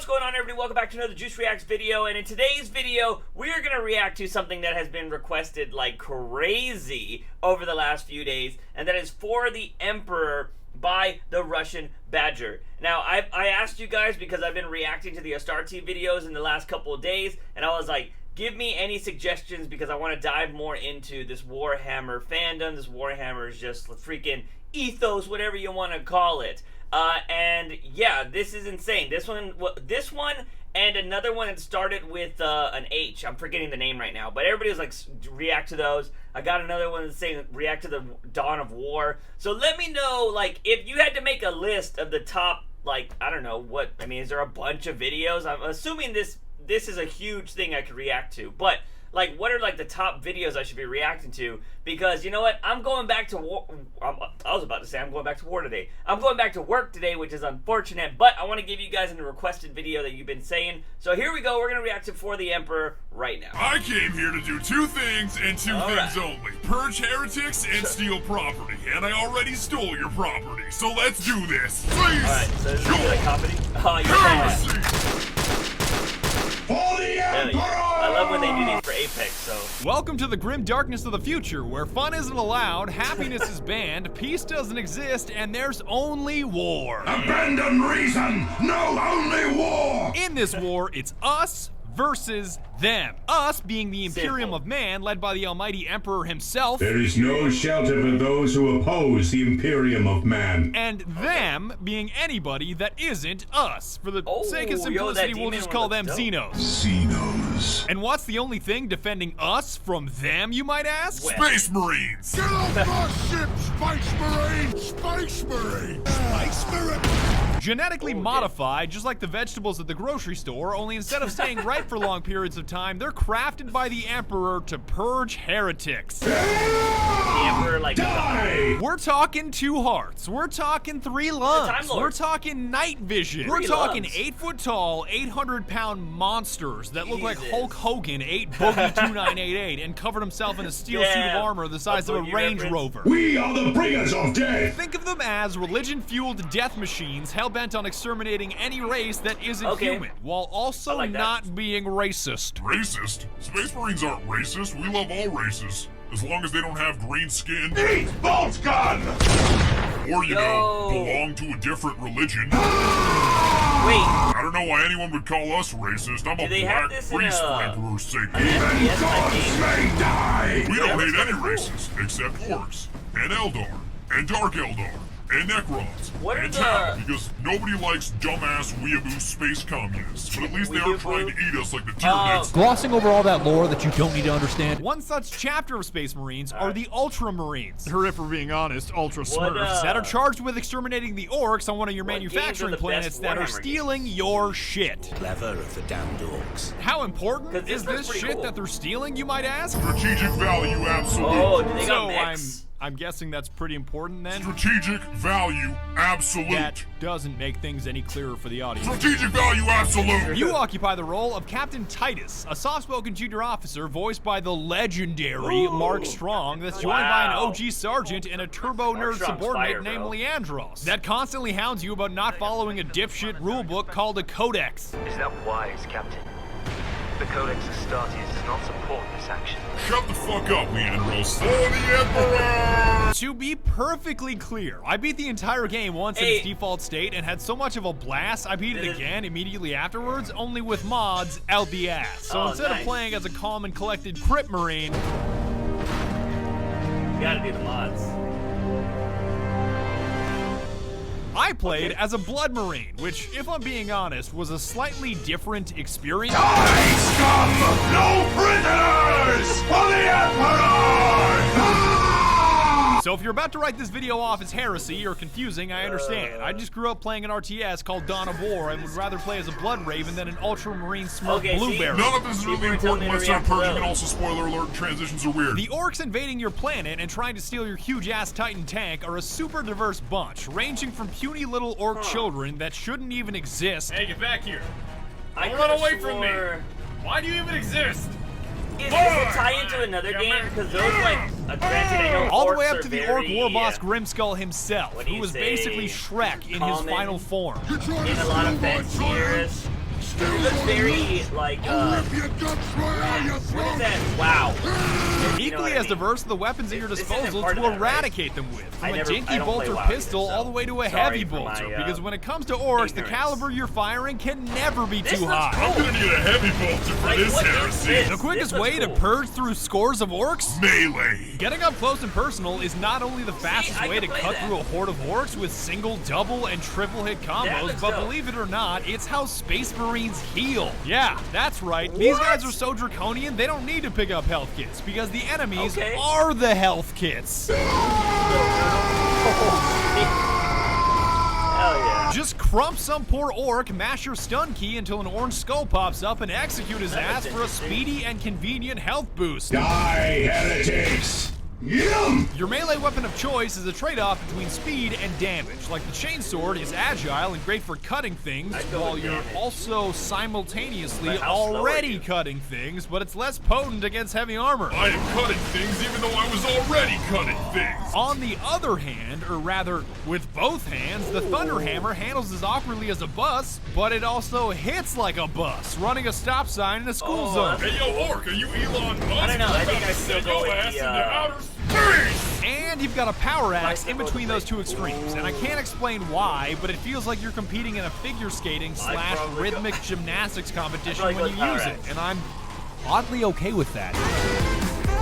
What's going on, everybody? Welcome back to another Juice Reacts video, and in today's video, we are going to react to something that has been requested like crazy over the last few days, and that is For the Emperor by TheRussianBadger. Now, I asked you guys because I've been reacting to the Astarte videos in the last couple of days, and I was like, give me any suggestions because I want to dive more into this Warhammer fandom. This Warhammer is just freaking ethos, whatever you want to call it. And yeah, this is insane. This one and another one that started with an H. I'm forgetting the name right now, but everybody was like, react to those. I got another one that's saying react to the Dawn of War. So let me know, like, if you had to make a list of the top, like, I don't know what, I mean, is there a bunch of videos? I'm assuming this is a huge thing I could react to, but like, what are like the top videos I should be reacting to? Because you know what, I'm going back to war. I was about to say I'm going back to war today. I'm going back to work today, which is unfortunate, but I want to give you guys a requested video that you've been saying. So here we go. We're gonna react to For the Emperor right now. I came here to do two things and two things only: purge heretics and steal property. And I already stole your property, so let's do this. Please. All right. So this is like comedy. Oh yeah. For the Emperor! I love when they do these for Apex, so. Welcome to the grim darkness of the future, where fun isn't allowed, happiness is banned, peace doesn't exist, and there's only war. Abandon reason! No, only war! In this war, it's us versus them. Us being the Imperium of Man, led by the almighty Emperor himself. There is no shelter for those who oppose the Imperium of Man. And them being anybody that isn't us. For the sake of simplicity, we'll just call them Xenos. Xenos. And what's the only thing defending us from them, you might ask? Space Marines! Get off my ship, Space Marine! Space Marine! Space Marine! Genetically modified, just like the vegetables at the grocery store, only instead of staying ripe for long periods of time, they're crafted by the Emperor to purge heretics. The Emperor, like, die! We're talking 2 hearts. We're talking 3 lungs. We're talking night vision. We're talking 8-foot tall, 800-pound monsters that look like Hulk Hogan ate Boogie 2988 and covered himself in a steel suit of armor the size of a Range Rover. We are the bringers of death! Think of them as religion-fueled death machines hell-bent on exterminating any race that isn't human, while also not being racist. Racist? Space Marines aren't racist. We love all races. As long as they don't have green skin. Eat bolt gun! Or, you know, belong to a different religion. Wait. I don't know why anyone would call us racist. I'm a black priest for Emperor's sake. Even gods may die! We don't hate any races, except orcs, and Eldar, and Dark Eldar, and Necrons, and Tau, because nobody likes dumbass weeaboo space communists, but at least they aren't trying to eat us like the Tyranids. Glossing over all that lore that you don't need to understand. One such chapter of Space Marines are the Ultramarines, or if we're being honest, Ultra Smurfs, that are charged with exterminating the orcs on one of your manufacturing planets that are stealing your shit. Clever of the damned orcs. How important is this shit that they're stealing, you might ask? Strategic value, absolute. Oh, did they So got mix? I'm guessing that's pretty important then? Strategic value, absolute. That doesn't make things any clearer for the audience. Strategic value, absolute. You occupy the role of Captain Titus, a soft-spoken junior officer voiced by the legendary Mark Strong that's joined by an OG sergeant and a turbo-nerd subordinate named Leandros that constantly hounds you about not following a dipshit rulebook called a codex. Is that wise, Captain? The Codex Astartes does not support this action. Shut the fuck up, Leandros. For the Emperor! To be perfectly clear, I beat the entire game once in its default state and had so much of a blast, I beat it again immediately afterwards, only with mods out the ass. So instead of playing as a calm and collected Crypt Marine, you gotta do the mods. I played as a Blood Marine, which, if I'm being honest, was a slightly different experience. Die, scum! No prisoners! For the Emperor! So if you're about to write this video off as heresy or confusing, I understand. I just grew up playing an RTS called Dawn of War and would rather play as a Blood Raven than an Ultramarine Smurf Blueberry. None of this is really important. Let's start purging, and also, spoiler alert, transitions are weird. The orcs invading your planet and trying to steal your huge-ass Titan tank are a super diverse bunch, ranging from puny little orc children that shouldn't even exist. Hey, get back here. Don't run away from me. Why do you even exist? Is this a tie into another game? Because those, like, granted, I know all the way orcs up to the orc war boss Grimskull himself, who was basically Shrek in his final form. In a lot of fan tears. It looks very like what is that? Wow. Equally as diverse, the weapons at your disposal to eradicate them with, from a dinky bolter pistol all the way to a heavy bolter. Because when it comes to orcs, the caliber you're firing can never be too high. I'm gonna need a heavy bolter for this heresy. The quickest way to purge through scores of orcs? Melee. Getting up close and personal is not only the fastest way to cut through a horde of orcs with single, double, and triple hit combos, but believe it or not, it's how Space Marines heal. Yeah, that's right. These guys are so draconian, they don't need to pick up health kits, because the enemies are the health kits. Hell yeah. Just crump some poor orc, mash your stun key until an orange skull pops up, and execute his ass for a speedy and convenient health boost. Die, heretics! Yum! Your melee weapon of choice is a trade-off between speed and damage. Like the chainsword is agile and great for cutting things, while you're also simultaneously already cutting things, but it's less potent against heavy armor. I am cutting things even though I was already cutting things. On the other hand, or rather, with both hands, the Thunderhammer handles as awkwardly as a bus, but it also hits like a bus, running a stop sign in a school zone. Hey, yo, orc, are you Elon Musk? I don't know, I think I still go with the, outer space. And you've got a power axe in between those two extremes, and I can't explain why, but it feels like you're competing in a figure skating / rhythmic gymnastics competition when you use it, and I'm oddly okay with that.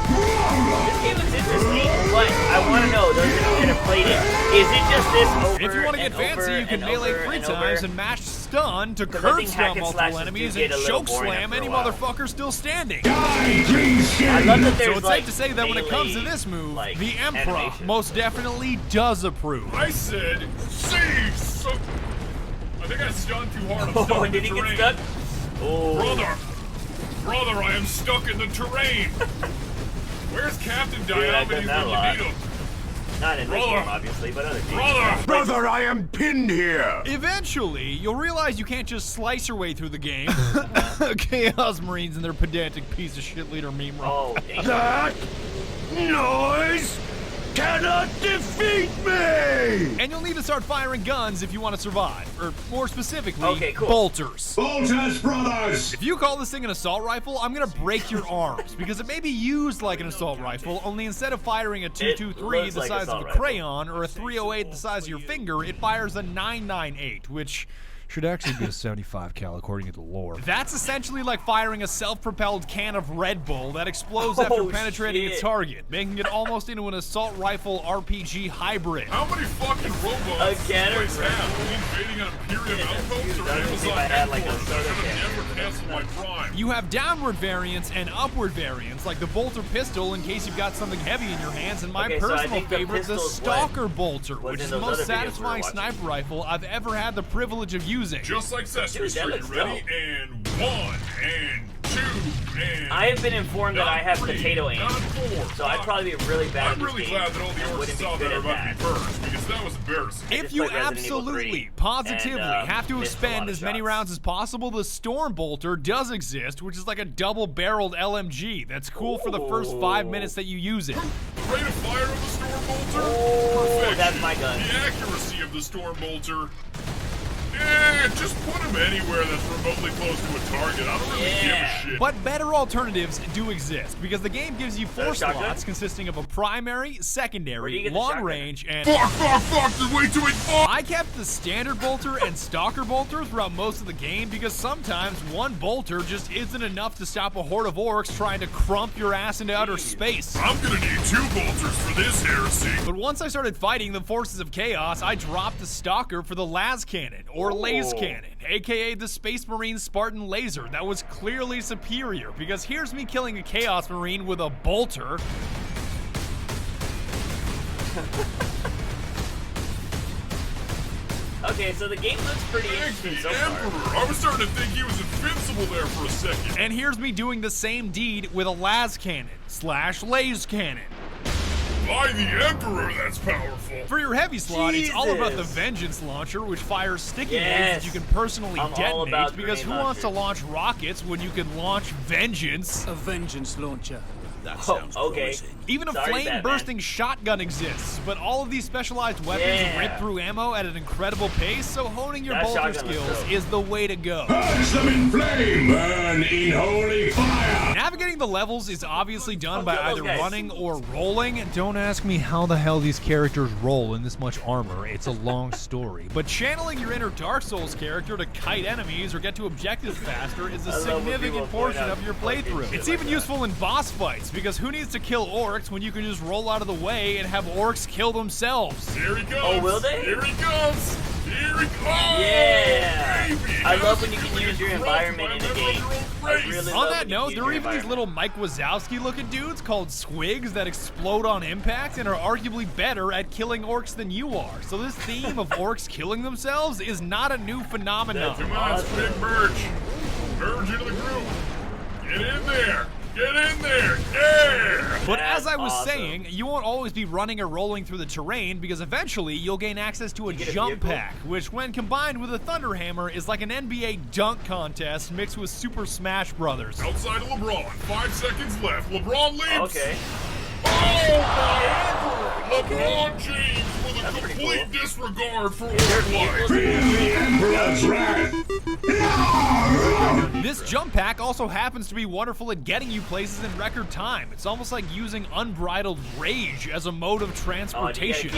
This game looks interesting, but I want to know, those of you that have played it, is it just this over If you want to get fancy, you can melee 3 times and mash stun to curb stomp multiple enemies and choke slam any motherfucker still standing. I love that there's So it's safe to say that when it comes to this move, the Emperor most definitely does approve. I said, cease! I think I stunned too hard. I'm stuck Oh, in the did he get terrain. stuck? Oh. Brother, I am stuck in the terrain. Where's Captain Diomedes when you need him? Not in this game, obviously, but other games. Brother, I am pinned here! Eventually, you'll realize you can't just slice your way through the game. Chaos Marines and their pedantic piece of shit leader meme roll. Oh, dang. That noise cannot defeat me! And you'll need to start firing guns if you want to survive. Or more specifically, cool. bolters. Bolters, brothers! If you call this thing an assault rifle, I'm gonna break your arms, because it may be used like an assault rifle, only instead of firing a 223 the size of a crayon or a 308 the size of your finger, it fires a 998, which should actually be a 75 cal according to the lore. That's essentially like firing a self-propelled can of Red Bull that explodes after penetrating its target, making it almost into an assault rifle RPG hybrid. How many fucking robots does this place have? Are we invading an Imperium outpost or Amazon headquarters? I have never canceled my prime. You have downward variants and upward variants, like the bolter pistol in case you've got something heavy in your hands, and my personal favorite, the Stalker bolter, which is the most satisfying sniper rifle I've ever had the privilege of using. Just like Sesame Street, ready? And 1, and 2, and I have been informed that I have 3, potato aim, 4, so I'd probably be really bad at I'm this really game. glad that all the orcs saw that are about to be burned, because that was embarrassing. If you absolutely, positively have to expend as many rounds as possible, the Storm Bolter does exist, which is like a double-barreled LMG that's cool for the first 5 minutes that you use it. The rate of fire of the Storm Bolter? Perfection. That's my gun. The accuracy of the Storm Bolter? Just put him anywhere that's remotely close to a target. I don't really give a shit. But better alternatives do exist, because the game gives you 4 slots consisting of a primary, secondary, long range, and... Fuck, there's way too many fuck! I kept the standard bolter and stalker bolter throughout most of the game, because sometimes one bolter just isn't enough to stop a horde of orcs trying to crump your ass into outer space. I'm gonna need 2 bolters for this heresy. But once I started fighting the forces of chaos, I dropped the stalker for the las cannon, or laser cannon, aka the Space Marine Spartan laser that was clearly superior, because here's me killing a Chaos Marine with a bolter. Okay, so the game looks pretty interesting so Emperor! far. I was starting to think he was invincible there for a second. And here's me doing the same deed with a las cannon / laser cannon. By the Emperor, that's powerful. For your heavy slot, it's all about the Vengeance Launcher, which fires sticky nades that you can personally detonate, because who wants to launch rockets when you can launch Vengeance? A vengeance launcher. That sounds promising. Even a flame-bursting shotgun exists, but all of these specialized weapons rip through ammo at an incredible pace, so honing your bolter skills is the way to go. Purge them in flame! Burn in holy fire! Navigating the levels is obviously done by either running or rolling. Don't ask me how the hell these characters roll in this much armor. It's a long story. But channeling your inner Dark Souls character to kite enemies or get to objectives faster is a significant portion of your playthrough. It's even useful in boss fights, because who needs to kill orcs when you can just roll out of the way and have orcs kill themselves? Here he goes! Oh, will they? Here he goes! Here he goes! Yeah! Baby. I love when you can use your environment in a game. On that note, there are even these little Mike Wazowski-looking dudes called squigs that explode on impact and are arguably better at killing orcs than you are. So this theme of orcs killing themselves is not a new phenomenon. Come on, Squig, merge. Merge into the group. Get in there. Get in there! Yeah! But as I was saying, you won't always be running or rolling through the terrain, because eventually you'll gain access to a jump pack, which when combined with a Thunder Hammer is like an NBA dunk contest mixed with Super Smash Brothers. Outside of LeBron, 5 seconds left. LeBron leaps! Okay. Oh, LeBron James with a complete disregard for life. Feel the Emperor's wrath! This jump pack also happens to be wonderful at getting you places in record time. It's almost like using unbridled rage as a mode of transportation.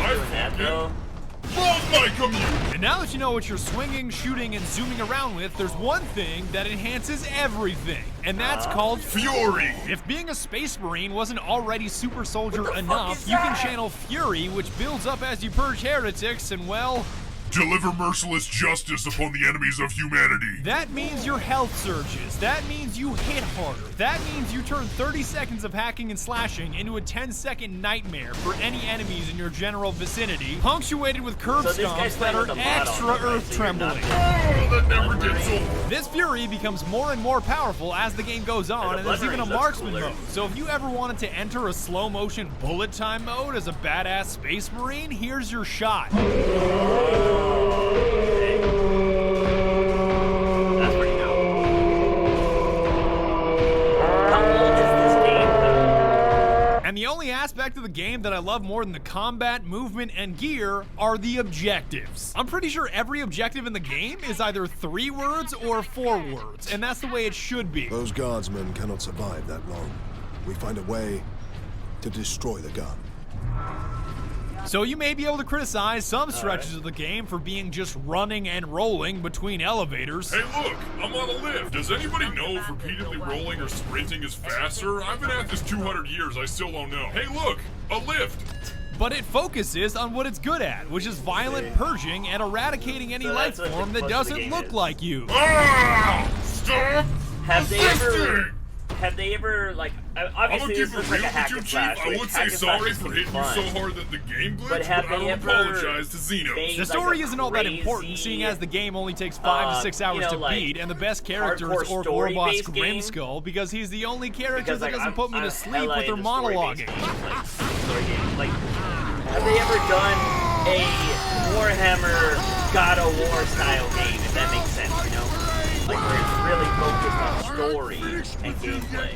Love my commute! And now that you know what you're swinging, shooting, and zooming around with, there's one thing that enhances everything, and that's called Fury! If being a Space Marine wasn't already super soldier enough, you can channel Fury, which builds up as you purge heretics, and well... deliver merciless justice upon the enemies of humanity. That means your health surges. That means you hit harder. That means you turn 30 seconds of hacking and slashing into a 10-second nightmare for any enemies in your general vicinity, punctuated with curb stomps that are extra earth-trembling. Oh, that never gets old. This Fury becomes more and more powerful as the game goes on, and there's even a marksman mode. So if you ever wanted to enter a slow-motion bullet time mode as a badass Space Marine, here's your shot. That's pretty dope. How old is this game, though? And the only aspect of the game that I love more than the combat, movement, and gear are the objectives. I'm pretty sure every objective in the game is either 3 words or 4 words, and that's the way it should be. Those guardsmen cannot survive that long. We find a way to destroy the gun. So you may be able to criticize some stretches of the game for being just running and rolling between elevators. Hey look, I'm on a lift. Does anybody know if repeatedly rolling or sprinting is faster? I've been at this 200 years, I still don't know. Hey look, a lift. But it focuses on what it's good at, which is violent purging and eradicating any life form that doesn't look like you. Ah! Stop! Have they ever, like, obviously this looks like a hack and slash. I would say sorry for hitting you so hard that the game glitched, but I don't apologize to Xenos. The story isn't all that important, seeing as the game only takes 5 to 6 hours to beat, and the best character is Orc Warboss Grimskull, because he's the only character that doesn't put me to sleep with their monologuing. Like, have they ever done a Warhammer God of War style game, if that makes sense, you know? Like, where it's really focused on story and gameplay.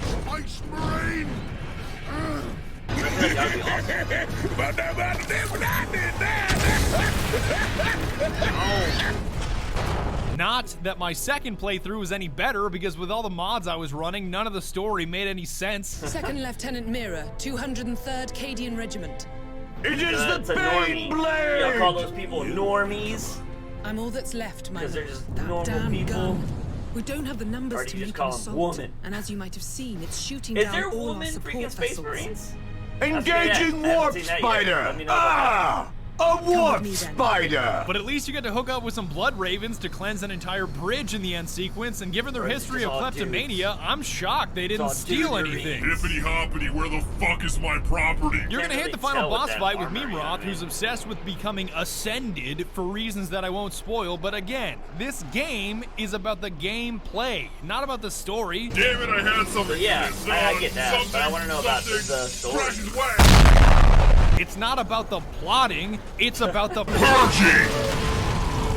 That would be awesome. Not that my second playthrough was any better, because with all the mods I was running, none of the story made any sense. Second Lieutenant Mira, 203rd Cadian Regiment. It is the Bane Blade! Y'all call those people normies? I'm all that's left, my lord. Because they're just that normal damn people. Gun. We don't have the numbers to make an assault. Woman. And as you might have seen, it's shooting is down there all our woman support freaking Space vessels. Marines? Engaging warp spider! Ah! A warp spider! But at least you get to hook up with some blood ravens to cleanse an entire bridge in the end sequence, and given their history of kleptomania, I'm shocked they didn't steal anything. Hippity hoppity, where the fuck is my property? You're gonna hit the final boss fight with Mimroth, who's obsessed with becoming ascended for reasons that I won't spoil, but again, this game is about the gameplay, not about the story. Damn it, I had something. Yeah, I get that, but I want to know about the story. It's not about the plotting, it's about the purging.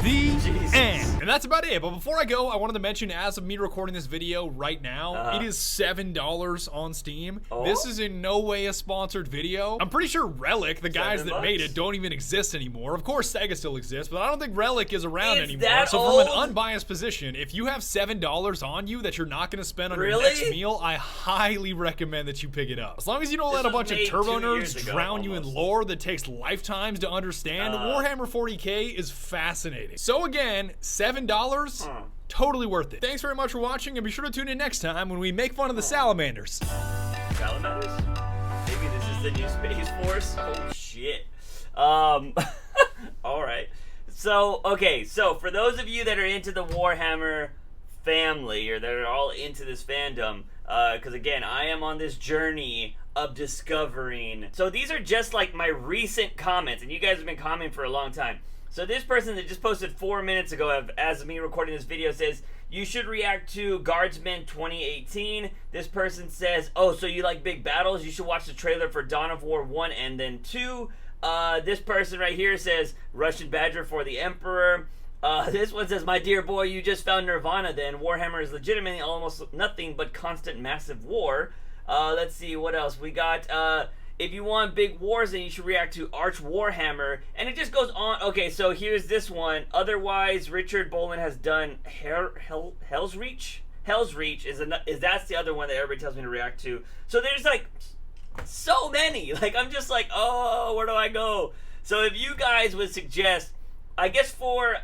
The end. And And that's about it. But before I go, I wanted to mention, as of me recording this video right now, it is $7 on Steam. This is in no way a sponsored video. I'm pretty sure Relic, the guys that made it, don't even exist anymore. Of course, Sega still exists, but I don't think Relic is around anymore. So from an unbiased position, if you have $7 on you that you're not going to spend on your next meal, I highly recommend that you pick it up. As long as you don't let a bunch of turbo nerds drown you in lore that takes lifetimes to understand, Warhammer 40k is fascinating. So again, $7, totally worth it. Thanks very much for watching, and be sure to tune in next time when we make fun of the salamanders. Salamanders? Maybe this is the new Space Force? Oh shit. Alright. So, okay, so for those of you that are into the Warhammer family, or that are all into this fandom, because again, I am on this journey of discovering. So these are just like my recent comments, and you guys have been commenting for a long time. So this person that just posted 4 minutes ago, as of me recording this video, says, you should react to Guardsman 2018. This person says, oh, so you like big battles? You should watch the trailer for Dawn of War 1 and then 2. This person right here says, Russian Badger for the Emperor. This one says, my dear boy, you just found Nirvana then. Warhammer is legitimately almost nothing but constant massive war. Let's see, what else? We got, if you want big wars, then you should react to Arch Warhammer. And it just goes on. Okay, so here's this one. Otherwise, Richard Boland has done Hell's Reach? Hell's Reach is that's the other one that everybody tells me to react to. So there's like so many. Like, I'm just like, oh, where do I go? So if you guys would suggest, I guess for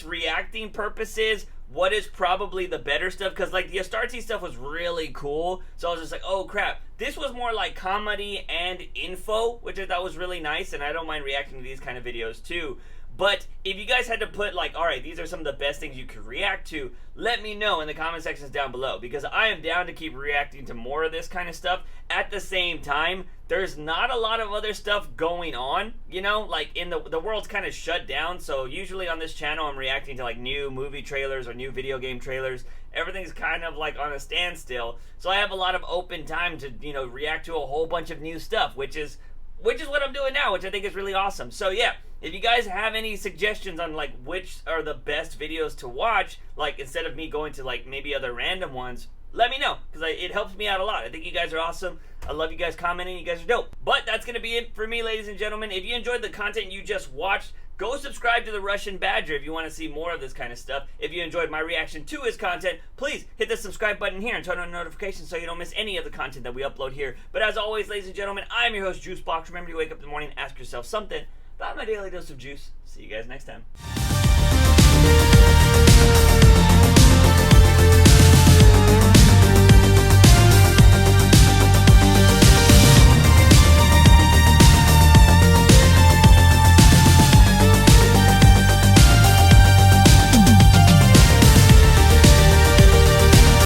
reacting purposes, what is probably the better stuff, because like the Astarte stuff was really cool, so I was just like, oh crap, this was more like comedy and info, which I thought was really nice, and I don't mind reacting to these kind of videos too. But if you guys had to put like, alright, these are some of the best things you could react to, let me know in the comment sections down below, because I am down to keep reacting to more of this kind of stuff. At the same time, there's not a lot of other stuff going on, you know, like in the world's kind of shut down, so usually on this channel I'm reacting to like new movie trailers or new video game trailers. Everything's kind of like on a standstill, so I have a lot of open time to, you know, react to a whole bunch of new stuff, which is what I'm doing now, which I think is really awesome. So yeah, if you guys have any suggestions on like which are the best videos to watch, like instead of me going to like maybe other random ones, let me know, because it helps me out a lot. I think you guys are awesome. I love you guys commenting. You guys are dope. But that's going to be it for me, ladies and gentlemen. If you enjoyed the content you just watched, go subscribe to The Russian Badger if you want to see more of this kind of stuff. If you enjoyed my reaction to his content, please hit the subscribe button here and turn on notifications so you don't miss any of the content that we upload here. But as always, ladies and gentlemen, I'm your host, JUICEbox. Remember, you wake up in the morning, ask yourself something about my daily dose of juice. See you guys next time.